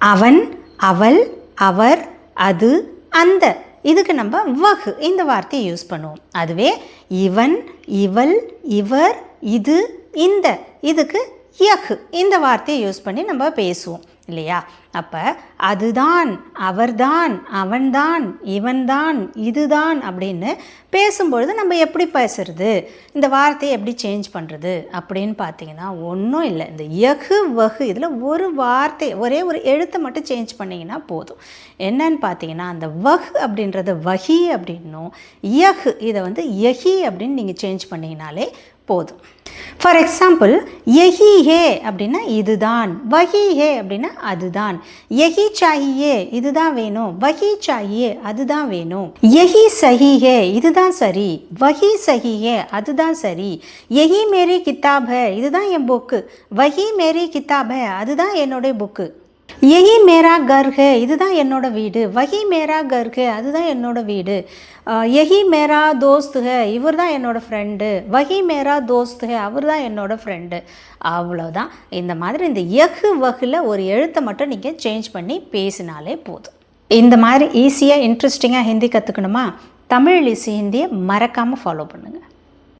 அவன், அவள், அவர், அது, அந்த. இதுக்கு நம்ம வஹ் இந்த வார்த்தையை யூஸ் பண்ணுவோம். அதுவே இவன், இவள், இவர், இது, இந்த இதுக்கு யஹ் இந்த வார்த்தையை யூஸ் பண்ணி நம்ம பேசுவோம் இல்லையா? அப்போ அதுதான், அவர்தான், அவன்தான், இவன்தான், இதுதான் அப்படின்னு பேசும்பொழுது நம்ம எப்படி பேசுறது, இந்த வார்த்தையை எப்படி சேஞ்ச் பண்ணுறது அப்படின்னு பார்த்தீங்கன்னா ஒன்றும் இல்லை. இந்த யஹ் வஹ் இதில் ஒரு வார்த்தை ஒரே ஒரு எழுத்தை மட்டும் சேஞ்ச் பண்ணிங்கன்னா போதும். என்னன்னு பார்த்தீங்கன்னா அந்த வஹ் அப்படின்றத வஹி அப்படின்னும், யஹ் இதை வந்து யஹி அப்படின்னு நீங்கள் சேஞ்ச் பண்ணிங்கனாலே போதும். ஃபார் எக்ஸாம்பிள் யஹி ஹே அப்படின்னா இதுதான், வஹி ஹே அப்படின்னா அதுதான். யஹி சாஹியே இதுதான் வேணும், வஹி சாஹியே அதுதான் வேணும். யஹி சஹி ஹே இதுதான் சரி, வஹி சஹி ஹே அதுதான் சரி. யஹி மேரி கிதாப் ஹே இதுதான் என் புக்கு, வஹி மேரி கிதாப் ஹே அதுதான் என்னோட புக்கு. யஹி மேரா கர் ஹே இதுதான் என்னோட வீடு, வஹி மேரா கர் ஹே அதுதான் என்னோட வீடு. யஹி மேரா தோஸ்த் ஹே இவர் தான் என்னோட ஃப்ரெண்டு, வஹி மேரா தோஸ்த் ஹே அவர் தான் என்னோட ஃப்ரெண்டு. அவ்வளோதான். இந்த மாதிரி இந்த யஹ் வஹில் ஒரு எழுத்தை மட்டும் நீங்கள் சேஞ்ச் பண்ணி பேசினாலே போதும். இந்த மாதிரி ஈஸியாக இன்ட்ரெஸ்டிங்காக ஹிந்தி கற்றுக்கணுமா? தமிழ் ஈஸி ஹிந்தியை மறக்காமல் ஃபாலோ பண்ணுங்கள்.